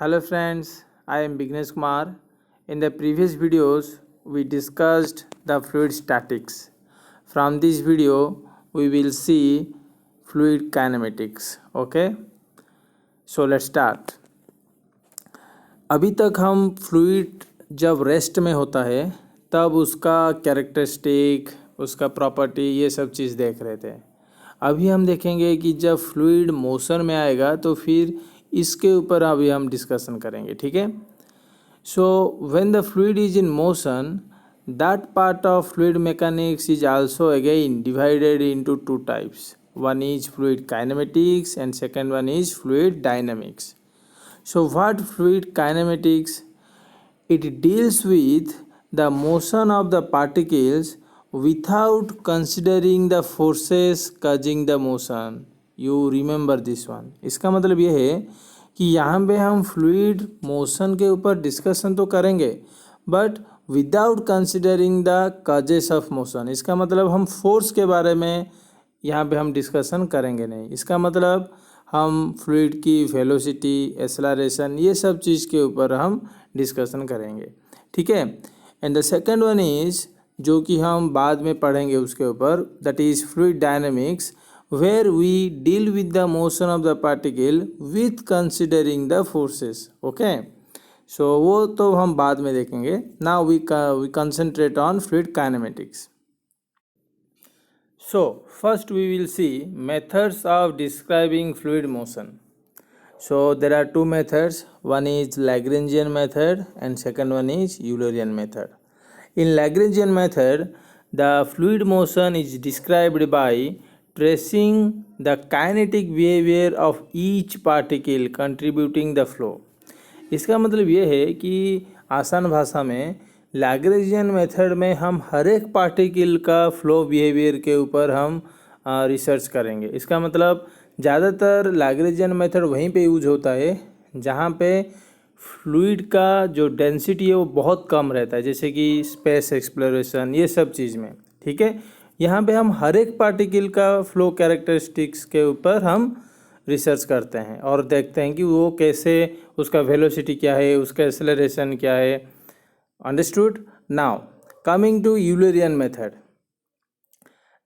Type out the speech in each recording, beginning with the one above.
Hello friends, I am Bignesh Kumar. In the previous videos, we discussed the fluid statics. From this video, we will see fluid kinematics. Okay, so let's start. अभी तक हम fluid जब rest में होता है तब उसका characteristic, उसका प्रॉपर्टी, ये सब चीज़ देख रहे थे. अभी हम देखेंगे कि जब फ्लूइड मोशन में आएगा तो फिर इसके ऊपर अभी हम डिस्कशन करेंगे. ठीक है. So when the fluid is in motion, that part of fluid mechanics is also again divided into two types. One is fluid kinematics and second one is fluid dynamics. So what fluid kinematics? It deals with the motion of the particles without considering the forces causing the motion. You remember this one. इसका मतलब ये है कि यहाँ पे हम fluid motion के ऊपर डिस्कशन तो करेंगे but without considering the causes of motion. इसका मतलब हम फोर्स के बारे में यहाँ पे हम डिस्कशन करेंगे नहीं. इसका मतलब हम फ्लूइड की वेलोसिटी, एक्सेलरेशन, ये सब चीज़ के ऊपर हम डिस्कशन करेंगे. ठीक है. And the second one is, जो कि हम बाद में पढ़ेंगे उसके ऊपर, that is fluid dynamics, where we deal with the motion of the particle with considering the forces. Okay, so वो तो हम बाद में देखेंगे. Now we concentrate on fluid kinematics. So, first we will see methods of describing fluid motion. So, there are two methods. One is Lagrangian method and second one is Eulerian method. In Lagrangian method, the fluid motion is described by tracing the kinetic behavior of each particle contributing the flow. इसका मतलब ये है कि आसान भाषा में Lagrangian method में हम हर एक पार्टिकल का फ्लो बिहेवियर के ऊपर हम रिसर्च करेंगे. इसका मतलब ज़्यादातर लैग्रेंजियन मेथड वहीं पे यूज होता है जहाँ पे फ्लूइड का जो डेंसिटी है वो बहुत कम रहता है, जैसे कि स्पेस एक्सप्लोरेशन, ये सब चीज़ में. ठीक है. यहाँ पे हम हर एक पार्टिकल का फ्लो कैरेक्टरिस्टिक्स के ऊपर हम रिसर्च करते हैं और देखते हैं कि वो कैसे, उसका वेलोसिटी क्या है, उसका एक्सेलरेशन क्या है. Understood? Now, coming to Eulerian method.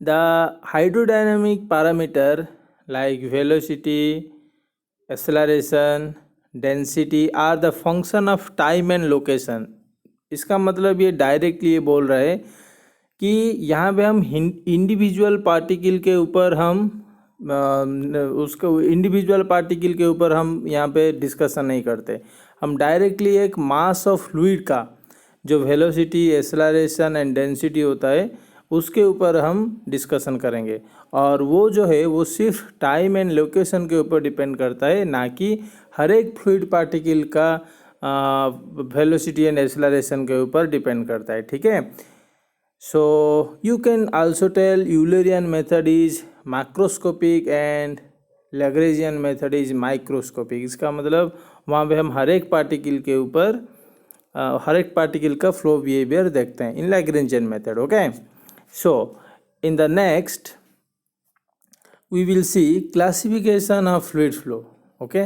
The hydrodynamic parameter like velocity, acceleration, density are the function of time and location. इसका मतलब ये डायरेक्टली ये बोल रहा है कि यहाँ पे हम इंडिविजुअल पार्टिकल के ऊपर हम उसको इंडिविजुअल पार्टिकल के ऊपर हम यहाँ पे डिस्कशन नहीं करते. हम डायरेक्टली एक मास ऑफ फ्लूइड का जो वेलोसिटी, एक्सेलरेशन एंड डेंसिटी होता है उसके ऊपर हम डिस्कशन करेंगे. और वो जो है वो सिर्फ टाइम एंड लोकेशन के ऊपर डिपेंड करता है, ना कि हर एक फ्लूइड पार्टिकल का वेलोसिटी एंड एक्सेलरेशन के ऊपर डिपेंड करता है. ठीक है. So you can also tell Eulerian method is macroscopic and Lagrangian method is microscopic. इसका मतलब वहाँ पे हम हर एक पार्टिकल के ऊपर हर एक पार्टिकल का फ्लो बिहेवियर देखते हैं in Lagrangian method. Okay. So in the next we will see classification of fluid flow. Okay.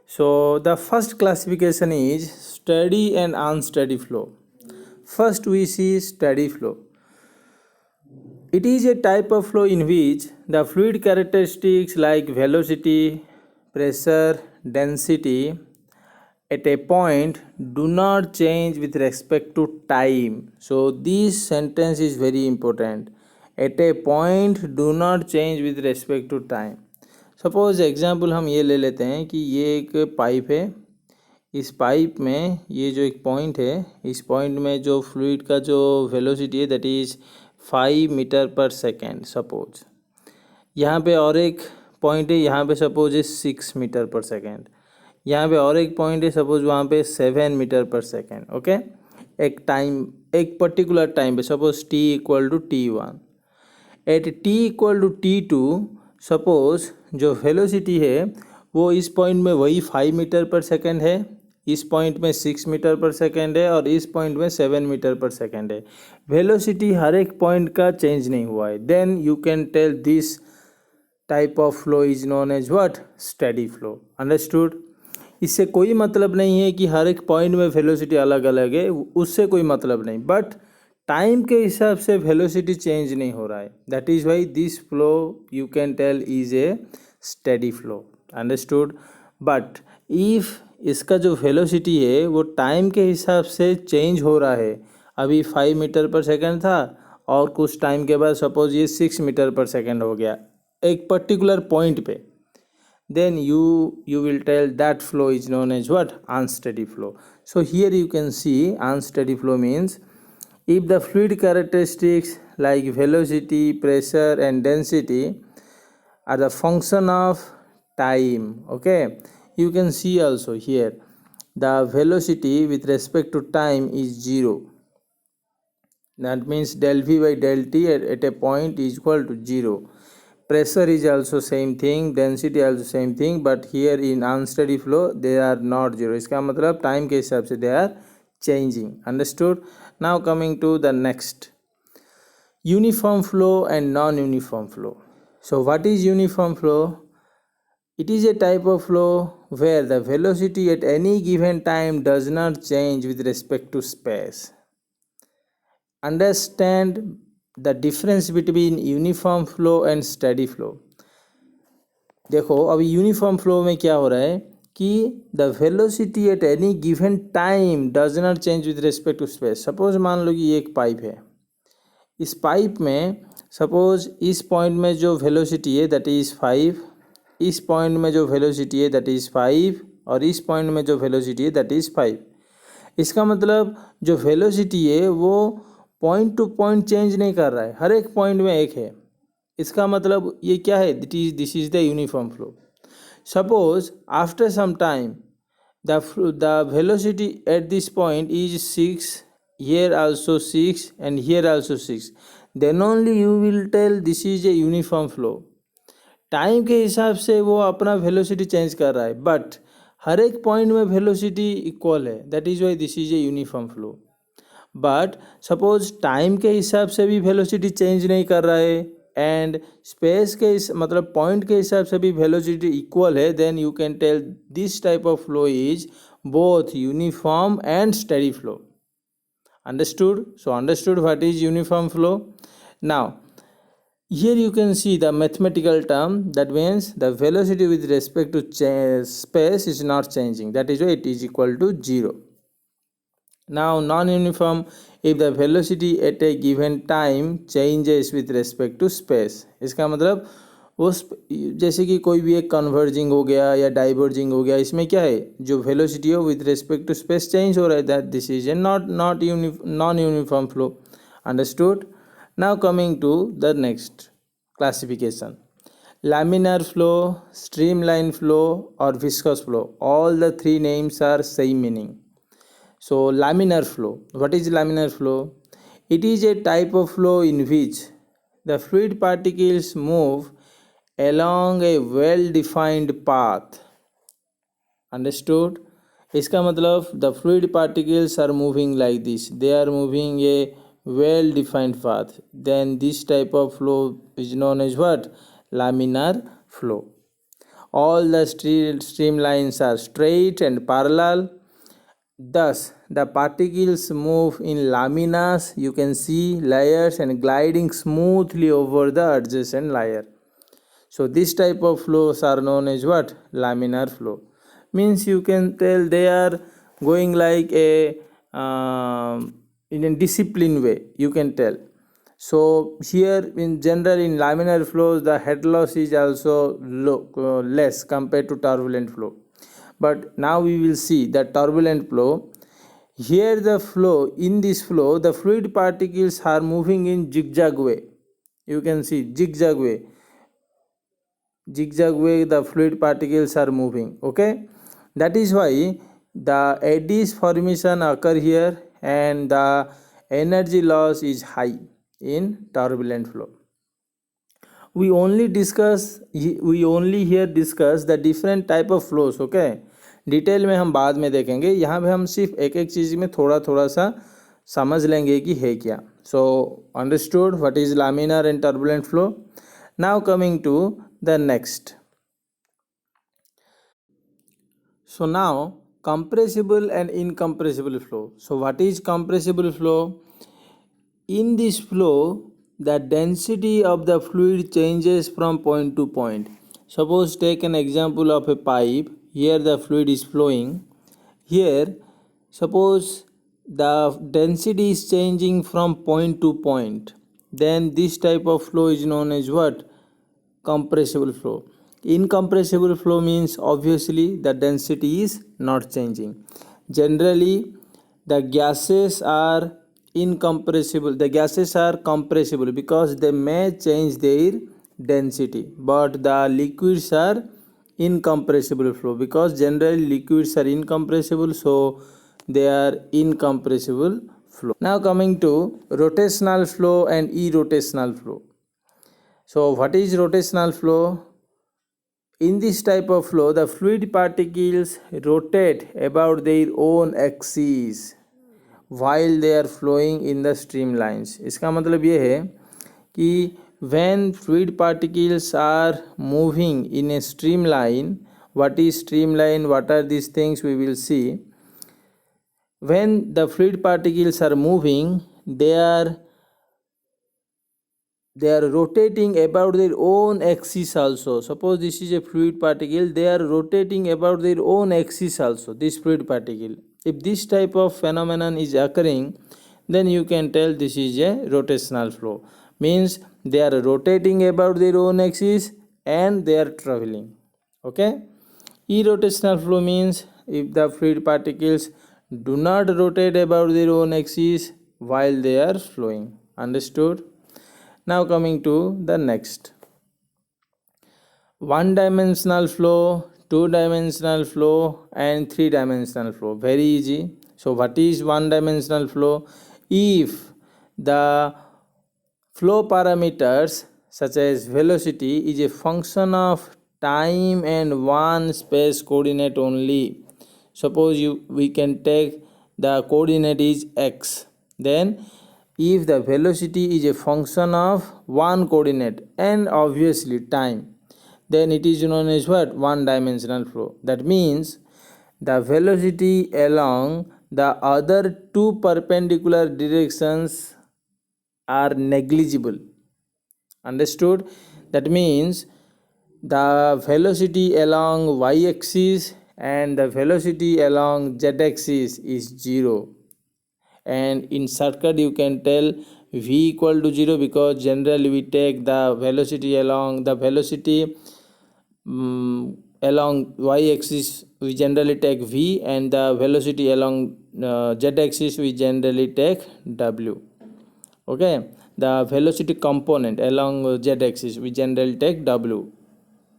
So the first classification is steady and unsteady flow. First we see steady flow. It is a type of flow in which the fluid characteristics like velocity, pressure, density at a point do not change with respect to time. So this sentence is very important. At a point do not change with respect to time. Suppose example हम ये ले लेते हैं कि ये एक pipe है. इस पाइप में ये जो एक पॉइंट है, इस पॉइंट में जो फ्लूइड का जो वेलोसिटी है दैट इज़ 5 मीटर पर सेकेंड. सपोज यहाँ पे और एक पॉइंट है, यहाँ पे सपोज है 6 मीटर पर सेकेंड. यहाँ पे और एक पॉइंट है, सपोज वहाँ पे 7 मीटर पर सेकेंड. ओके. एक टाइम, एक पर्टिकुलर टाइम पे, suppose t equal to t1. At t equal to t2 suppose जो वेलोसिटी है वो इस पॉइंट में वही 5 मीटर पर सेकेंड है, इस पॉइंट में 6 मीटर पर सेकेंड है और इस पॉइंट में 7 मीटर पर सेकेंड है. वेलोसिटी हर एक पॉइंट का चेंज नहीं हुआ है. Then you can tell this type of flow is known as what? Steady flow. Understood? इससे कोई मतलब नहीं है कि हर एक पॉइंट में वेलोसिटी अलग अलग है, उससे कोई मतलब नहीं, बट टाइम के हिसाब से वेलोसिटी चेंज नहीं हो रहा है. That is why this flow you can tell is a steady flow. Understood. But if इसका जो वेलोसिटी है वो टाइम के हिसाब से चेंज हो रहा है, अभी 5 मीटर पर सेकेंड था और कुछ टाइम के बाद सपोज ये 6 मीटर पर सेकेंड हो गया एक पर्टिकुलर पॉइंट पे, then you will tell that flow is known as what? Unsteady flow. So here you can see unsteady flow means if the fluid characteristics like velocity, pressure and density are the function of time. Okay, you can see also here the velocity with respect to time is 0. That means del v by del t at a point is equal to 0. Pressure is also same thing, density also same thing, but here in unsteady flow they are not 0. इसका मतलब time के हिसाब से they are changing. Understood. Now coming to the next, uniform flow and non-uniform flow. So what is uniform flow? It is a type of flow where the velocity at any given time does not change with respect to space. Understand the difference between uniform flow and steady flow. देखो अभी uniform flow में क्या हो रहा है कि the velocity at any given time does not change with respect to space. Suppose मान लो कि ये एक पाइप है, इस पाइप में सपोज इस पॉइंट में जो वेलोसिटी है दैट इज़ 5, इस पॉइंट में जो वेलोसिटी है दैट इज़ 5 और इस पॉइंट में जो वेलोसिटी है दैट इज़ 5. इसका मतलब जो वेलोसिटी है वो पॉइंट टू पॉइंट चेंज नहीं कर रहा है, हर एक पॉइंट में एक है. इसका मतलब ये क्या है? This is the uniform flow. Suppose after some time the velocity at this point is 6, here also 6 and here also 6, then only you will tell this is a uniform flow. Time के हिसाब से वो अपना velocity change कर रहा है, but हर एक point में वेलोसिटी इक्वल है, that is why this is a uniform flow. But suppose time के हिसाब से भी वेलोसिटी चेंज नहीं कर रहा है एंड स्पेस के मतलब पॉइंट के हिसाब से भी वेलोसिटी इक्वल है, then you can tell this type of flow is both uniform and steady flow. Understood? So understood what is uniform flow. Now here you can see the mathematical term, that means the velocity with respect to space is not changing, that is why it is equal to 0. Now non-uniform, if the velocity at a given time changes with respect to space. इसका मतलब उस जैसे कि कोई भी एक converging हो गया या डाइवर्जिंग हो गया, इसमें क्या है जो वेलोसिटी है with respect to space change हो रहा है, that this is a not non uniform flow. Understood. Now coming to the next classification, laminar flow, streamline flow or viscous flow. All the three names are same meaning. So laminar flow, what is laminar flow? It is a type of flow in which the fluid particles move along a well defined path. Understood? इसका मतलब the fluid particles are moving like this, they are moving a well defined path, then this type of flow is known as what? Laminar flow. All the streamlines are straight and parallel, thus the particles move in laminas, you can see layers, and gliding smoothly over the adjacent layer. So this type of flows are known as what? Laminar flow. Means you can tell they are going like a in a disciplined way, you can tell. So here in general in laminar flows the head loss is also less compared to turbulent flow. But now we will see that turbulent flow. Here the flow, in this flow the fluid particles are moving in zigzag way, you can see zigzag way the fluid particles are moving. Okay, that is why the eddies formation occur here and the energy loss is high in turbulent flow. We only here discuss the different type of flows. Okay, detail में हम बाद में देखेंगे, यहाँ पे हम सिर्फ एक एक चीज़ में थोड़ा थोड़ा सा समझ लेंगे कि है क्या. So understood what is laminar and turbulent flow. Now coming to the next. So now compressible and incompressible flow. So what is compressible flow? In this flow, the density of the fluid changes from point to point. Suppose take an example of a pipe. Here the fluid is flowing. Here, suppose the density is changing from point to point. Then this type of flow is known as what? Compressible flow. Incompressible flow means obviously the density is not changing. Generally, the gases are incompressible. The gases are compressible because they may change their density, but the liquids are incompressible flow because generally liquids are incompressible, so they are incompressible flow. Now coming to rotational flow and irrotational flow. So what is rotational flow? In this type of flow, the fluid particles rotate about their own axes while they are flowing in the streamlines. इसका मतलब ये है कि when fluid particles are moving in a streamline, what is streamline, what are these things, we will see. When the fluid particles are moving, they are rotating about their own axis also. Suppose this is a fluid particle, they are rotating about their own axis also, this fluid particle. If this type of phenomenon is occurring, then you can tell this is a rotational flow. Means they are rotating about their own axis and they are traveling. Okay. Irrotational flow means if the fluid particles do not rotate about their own axis while they are flowing. Understood? Now coming to the next. One-dimensional flow, two-dimensional flow and three-dimensional flow. Very easy. So what is one-dimensional flow? If the flow parameters such as velocity is a function of time and one space coordinate only. Suppose we can take the coordinate is x. Then if the velocity is a function of one coordinate and obviously time, then it is known as what? One dimensional flow. That means the velocity along the other two perpendicular directions are negligible. Understood? That means the velocity along y-axis and the velocity along z-axis is 0. And in shortcut you can tell v equal to 0 because generally we take the velocity along along y-axis we generally take v, and the velocity along z-axis we generally take w. Okay, the velocity component along z-axis we generally take w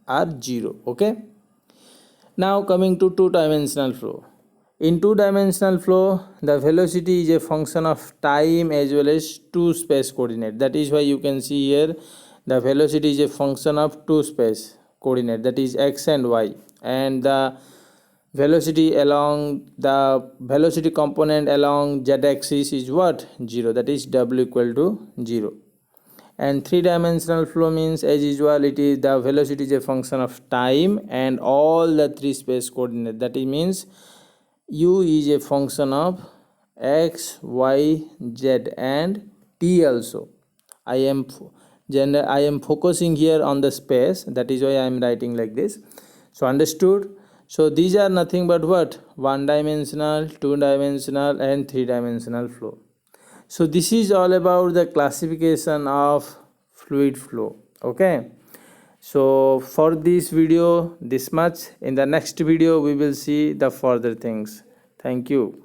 are 0. Okay, now coming to two-dimensional flow. In two-dimensional flow, the velocity is a function of time as well as two space coordinate. That is why you can see here the velocity is a function of two space coordinate, that is x and y, and the velocity along the velocity component along z-axis is what? 0, that is w equal to 0. And three-dimensional flow means, as usual, it is the velocity is a function of time and all the three space coordinate. That means u is a function of x, y, z and t also. I am focusing here on the space, that is why I am writing like this. So understood? So these are nothing but what? One dimensional, two dimensional and three dimensional flow. So this is all about the classification of fluid flow. Okay, so for this video this much. In the next video we will see the further things. Thank you.